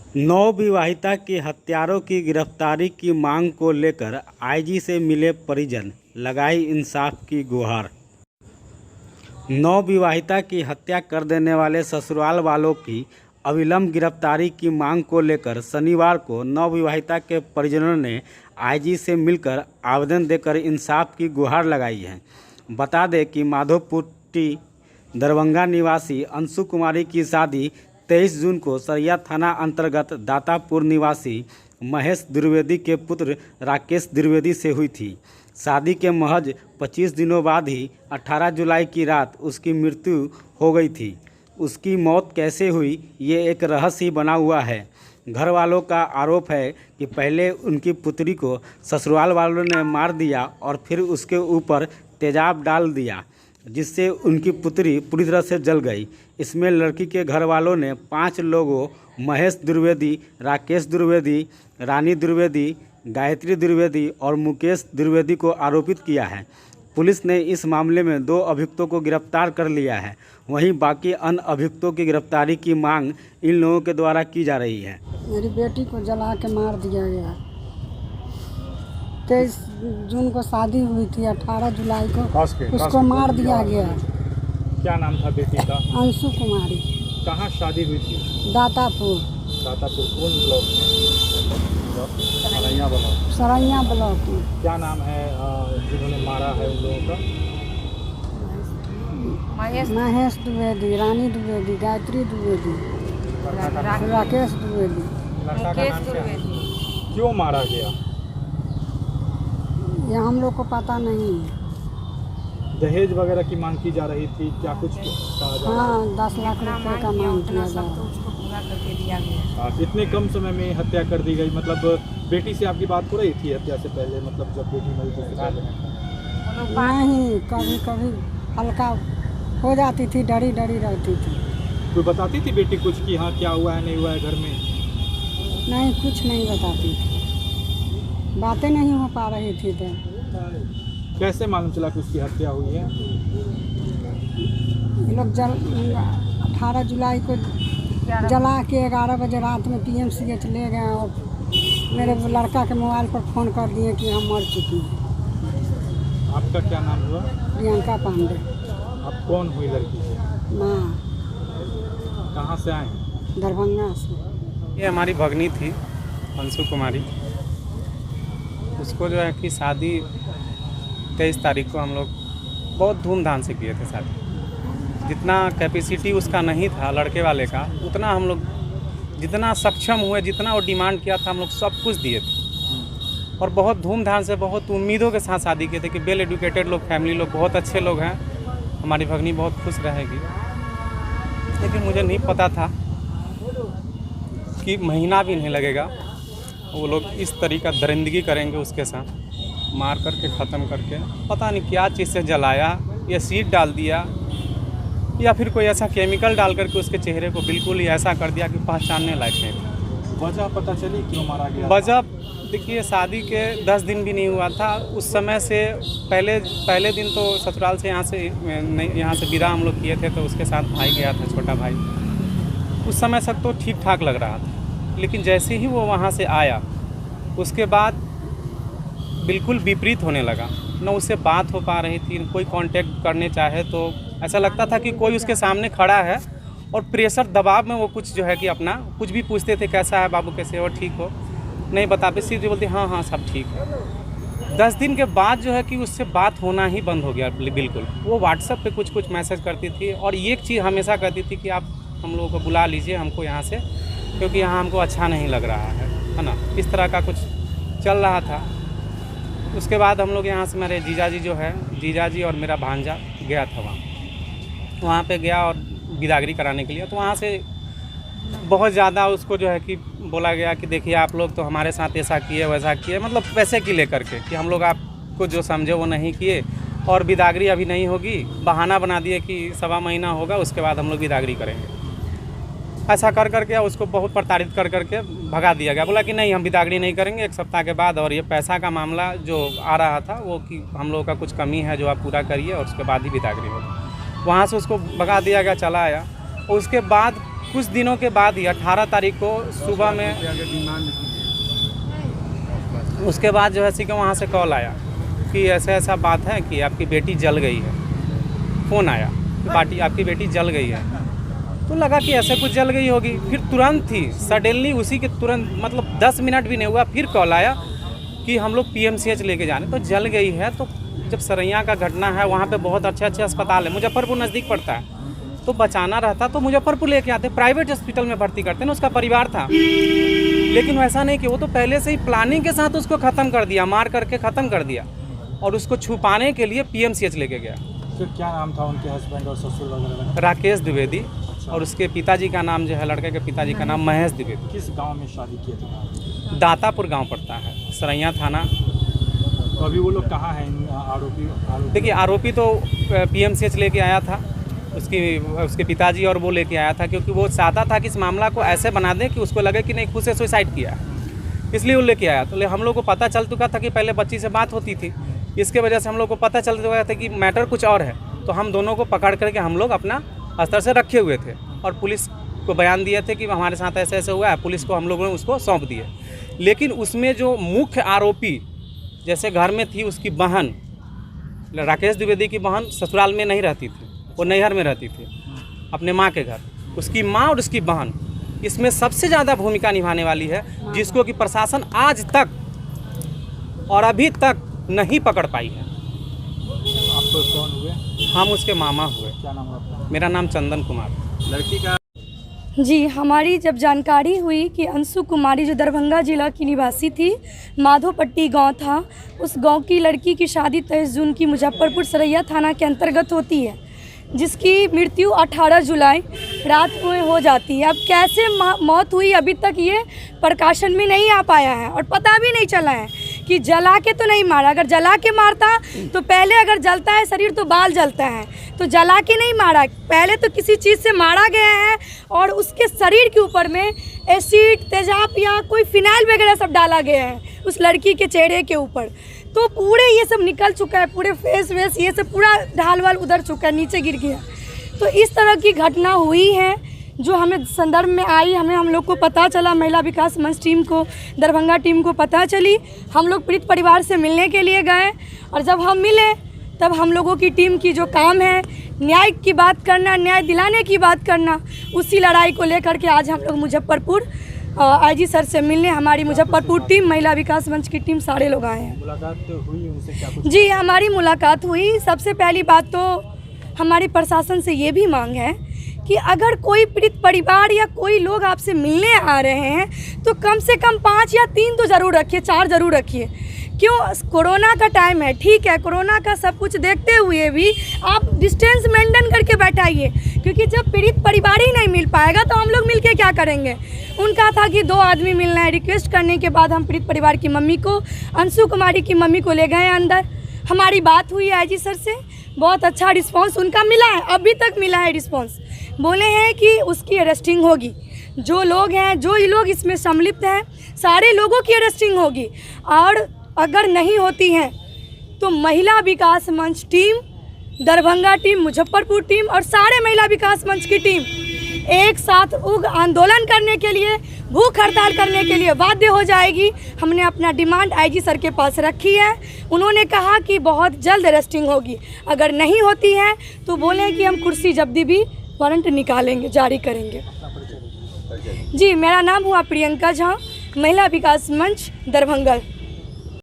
नवविवाहिता की हत्यारों की गिरफ्तारी की मांग को लेकर आईजी से मिले परिजन, लगाई इंसाफ की गुहार। नवविवाहिता की हत्या कर देने वाले ससुराल वालों की अविलंब गिरफ्तारी की मांग को लेकर शनिवार को नवविवाहिता के परिजनों ने आईजी से मिलकर आवेदन देकर इंसाफ की गुहार लगाई है। बता दें कि माधोपुट्टी दरभंगा निवासी अंशु कुमारी की शादी 23 जून को सरिया थाना अंतर्गत दातापुर निवासी महेश द्विवेदी के पुत्र राकेश द्विवेदी से हुई थी। शादी के महज 25 दिनों बाद ही 18 जुलाई की रात उसकी मृत्यु हो गई थी। उसकी मौत कैसे हुई, ये एक रहस्य ही बना हुआ है। घर वालों का आरोप है कि पहले उनकी पुत्री को ससुराल वालों ने मार दिया और फिर उसके ऊपर तेजाब डाल दिया, जिससे उनकी पुत्री पूरी तरह से जल गई। इसमें लड़की के घर वालों ने 5 लोगों महेश द्विवेदी, राकेश द्विवेदी, रानी द्विवेदी, गायत्री द्विवेदी और मुकेश द्विवेदी को आरोपित किया है। पुलिस ने इस मामले में 2 अभियुक्तों को गिरफ्तार कर लिया है। वहीं बाकी अन्य अभियुक्तों की गिरफ्तारी की मांग इन लोगों के द्वारा की जा रही है। मेरी बेटी को जला के मार दिया गया। 23 जून को शादी हुई थी, 18 जुलाई को उसको मार दिया गया। क्या नाम था बेटी का? अंशु कुमारी। कहाँ शादी हुई थी? दातापुर। दातापुर कौन ब्लॉक में? सरैया ब्लॉक में। क्या नाम है जिन्होंने मारा है उन लोगों का? महेश द्विवेदी, रानी द्विवेदी, गायत्री द्विवेदी, राकेश द्विवेदी। लड़का का नाम क्या है? क्यों मारा गया? ये हम लोग को पता नहीं है। दहेज वगैरह की मांग की जा रही थी, क्या कुछ कहा जा रहा है? हाँ, 10 लाख रुपए का मांग किया जा रहा है। इतने कम समय में हत्या कर दी गई। मतलब बेटी से आपकी बात हो रही थी हत्या से पहले? मतलब जब बेटी मरी थी नहीं, कभी कभी हल्का हो जाती थी, डरी डरी रहती थी। कोई बताती थी बेटी कुछ कि हाँ क्या हुआ है नहीं हुआ है घर में? नहीं, कुछ नहीं बताती थी, बातें नहीं हो पा रही थी। तो कैसे मालूम चला कि उसकी हत्या हुई है? ये लोग 18 जुलाई को जला के 11 बजे रात में PMCH ले गए और मेरे लड़का के मोबाइल पर फ़ोन कर दिए कि हम मर चुकी हैं। आपका क्या नाम हुआ? प्रियंका पांडे। आप कौन हुई लड़की से? माँ। कहाँ से आए? दरभंगा से। ये हमारी भगनी थी अंशु कुमारी। उसको जो है कि शादी 23 तारीख को हम लोग बहुत धूमधाम से किए थे शादी। जितना कैपेसिटी उसका नहीं था लड़के वाले का, उतना हम लोग जितना सक्षम हुए, जितना वो डिमांड किया था हम लोग सब कुछ दिए थे। और बहुत धूमधाम से, बहुत उम्मीदों के साथ शादी किए थे कि वेल एजुकेटेड लोग, फैमिली लोग बहुत अच्छे लोग हैं, हमारी भगनी बहुत खुश रहेगी। लेकिन मुझे नहीं पता था कि महीना भी नहीं लगेगा वो लोग इस तरीका दरिंदगी करेंगे उसके साथ, मार करके ख़त्म करके। पता नहीं क्या चीज़ से जलाया, या सीड डाल दिया या फिर कोई ऐसा केमिकल डाल करके उसके चेहरे को बिल्कुल ही ऐसा कर दिया कि पहचानने लायक नहीं। वजह पता चली क्यों मारा गया? वजह देखिए, शादी के 10 दिन भी नहीं हुआ था उस समय से। पहले दिन तो ससुराल से यहाँ से विदा हम लोग किए थे, तो उसके साथ भाई गया था, छोटा भाई। उस समय तक तो ठीक ठाक लग रहा था, लेकिन जैसे ही वो वहाँ से आया उसके बाद बिल्कुल विपरीत होने लगा। न उससे बात हो पा रही थी, कोई कांटेक्ट करने चाहे तो ऐसा लगता था कि कोई उसके सामने खड़ा है और प्रेशर दबाव में वो कुछ जो है कि अपना कुछ भी पूछते थे, कैसा है बाबू, कैसे हो, ठीक हो, नहीं बताते, सीधे बोलते हाँ हाँ सब ठीक है। 10 दिन के बाद जो है कि उससे बात होना ही बंद हो गया बिल्कुल। वो व्हाट्सएप पे कुछ मैसेज करती थी और एक चीज़ हमेशा कहती थी कि आप हम लोगों को बुला लीजिए हमको यहाँ से, क्योंकि यहाँ हमको अच्छा नहीं लग रहा है ना। इस तरह का कुछ चल रहा था। उसके बाद हम लोग यहाँ से, मेरे जीजाजी जो है, जीजाजी और मेरा भांजा गया था वहाँ पे गया और बिदागरी कराने के लिए। तो वहाँ से बहुत ज़्यादा उसको जो है कि बोला गया कि देखिए आप लोग तो हमारे साथ ऐसा किए वैसा किए, मतलब पैसे की लेकर के कि हम लोग आपको जो समझे वो नहीं किए और बिदागरी अभी नहीं होगी। बहाना बना दिए कि 1.25 महीना होगा उसके बाद हम लोग बिदागरी करेंगे। ऐसा कर करके उसको बहुत प्रताड़ित कर करके भगा दिया गया। बोला कि नहीं हम बिदागरी नहीं करेंगे 1 सप्ताह के बाद, और ये पैसा का मामला जो आ रहा था वो कि हम लोगों का कुछ कमी है जो आप पूरा करिए और उसके बाद ही बिदागरी होगी। वहाँ से उसको भगा दिया गया, चला आया। उसके बाद कुछ दिनों के बाद ही 18 तारीख को सुबह में उसके बाद जो है कि वहाँ से कॉल आया कि ऐसा ऐसा बात है कि आपकी बेटी जल गई है। फ़ोन आया कि आपकी बेटी जल गई है। तो लगा कि ऐसे कुछ जल गई होगी। फिर तुरंत ही सडनली उसी के तुरंत मतलब 10 मिनट भी नहीं हुआ फिर कॉल आया कि हम लोग PMCH लेके जाने। तो जल गई है तो जब सरैया का घटना है वहाँ पे बहुत अच्छे अच्छे अस्पताल है, मुजफ्फरपुर नज़दीक पड़ता है, तो बचाना रहता तो मुजफ्फरपुर लेके आते, प्राइवेट हॉस्पिटल में भर्ती करते ना। उसका परिवार था, लेकिन वैसा नहीं कि वो तो पहले से ही प्लानिंग के साथ उसको ख़त्म कर दिया, मार करके ख़त्म कर दिया और उसको छुपाने के लिए PMCH लेके गया। फिर क्या नाम था उनके हस्बैंड और ससुर वगैरह का? राकेश द्विवेदी। और उसके पिताजी का नाम जो है, लड़के के पिताजी का नाम महेश द्विवेदी। किस गांव में शादी किए थे? दातापुर गांव पड़ता है, सरैया थाना। तो अभी वो लोग कहाँ हैं आरोपी? देखिए आरोपी तो PMCH लेके आया था, उसके पिताजी और वो लेके आया था, क्योंकि वो चाहता था कि इस मामला को ऐसे बना दें कि उसको लगे कि नहीं खुद से सुसाइड किया, इसलिए वो लेके आया। तो हम लोग को पता चल चुका था कि पहले बच्ची से बात होती थी, इसके वजह से हम लोग को पता चल चुका था कि मैटर कुछ और है। तो हम दोनों को पकड़ करके हम लोग अपना अस्तर से रखे हुए थे और पुलिस को बयान दिए थे कि हमारे साथ ऐसे ऐसे हुआ है। पुलिस को हम लोगों ने उसको सौंप दिए। लेकिन उसमें जो मुख्य आरोपी, जैसे घर में थी उसकी बहन, राकेश द्विवेदी की बहन ससुराल में नहीं रहती थी, वो नैहर में रहती थी अपने माँ के घर। उसकी माँ और उसकी बहन इसमें सबसे ज़्यादा भूमिका निभाने वाली है, जिसको कि प्रशासन आज तक और अभी तक नहीं पकड़ पाई है। आप तो कौन हुए? हम उसके मामा हुए। क्या नाम है आपका? मेरा नाम चंदन कुमार। लड़की का जी, हमारी जब जानकारी हुई कि अंशु कुमारी जो दरभंगा जिला की निवासी थी, माधोपट्टी गांव था, उस गांव की लड़की की शादी 23 जून की मुजफ्फरपुर सरैया थाना के अंतर्गत होती है, जिसकी मृत्यु 18 जुलाई रात में हो जाती है। अब कैसे मौत हुई अभी तक ये प्रकाशन में नहीं आ पाया है और पता भी नहीं चला है कि जला के तो नहीं मारा। अगर जला के मारता तो पहले, अगर जलता है शरीर तो बाल जलता है, तो जला के नहीं मारा, पहले तो किसी चीज़ से मारा गया है और उसके शरीर के ऊपर में एसिड, तेजाब या कोई फिनाइल वगैरह सब डाला गया है उस लड़की के चेहरे के ऊपर। तो पूरे ये सब निकल चुका है, पूरे फेस वेस ये सब पूरा ढाल वाल उधर चुका है, नीचे गिर गया। तो इस तरह की घटना हुई है जो हमें संदर्भ में आई, हम लोग को पता चला, महिला विकास मंच टीम को, दरभंगा टीम को पता चली। हम लोग पीड़ित परिवार से मिलने के लिए गए और जब हम मिले तब हम लोगों की टीम की जो काम है न्याय की बात करना, न्याय दिलाने की बात करना, उसी लड़ाई को लेकर के आज हम लोग मुजफ्फरपुर IG सर से मिलने, हमारी मुजफ्फरपुर टीम, महिला विकास मंच की टीम, सारे लोग आए हैं। मुलाकात हुई उनसे? क्या कुछ? जी, हमारी मुलाकात हुई। सबसे पहली बात तो हमारी प्रशासन से ये भी मांग है कि अगर कोई पीड़ित परिवार या कोई लोग आपसे मिलने आ रहे हैं तो कम से कम 5 या 3 तो ज़रूर रखिए, 4 ज़रूर रखिए। क्यों? कोरोना का टाइम है, ठीक है, कोरोना का सब कुछ देखते हुए भी आप डिस्टेंस मेंटेन करके बैठाइए, क्योंकि जब पीड़ित परिवार ही नहीं मिल पाएगा तो हम लोग मिलके क्या करेंगे। उनका था कि 2 आदमी मिलना है। रिक्वेस्ट करने के बाद हम पीड़ित परिवार की मम्मी को, अंशु कुमारी की मम्मी को ले गए अंदर। हमारी बात हुई IG सर से, बहुत अच्छा रिस्पांस उनका मिला है, अभी तक मिला है रिस्पांस। बोले हैं कि उसकी अरेस्टिंग होगी, जो लोग हैं, जो लोग इसमें सम्मिलित हैं, सारे लोगों की अरेस्टिंग होगी। और अगर नहीं होती हैं तो महिला विकास मंच team, Darbhanga team, Muzaffarpur team और सारे महिला विकास मंच की टीम एक साथ उग्र आंदोलन करने के लिए, भूख हड़ताल करने के लिए बाध्य हो जाएगी। हमने अपना डिमांड IG सर के पास रखी है। उन्होंने कहा कि बहुत जल्द अरेस्टिंग होगी, अगर नहीं होती है तो बोले कि हम कुर्सी जब्ती भी वारंट निकालेंगे, जारी करेंगे। जी, मेरा नाम हुआ प्रियंका झा, महिला विकास मंच दरभंगा।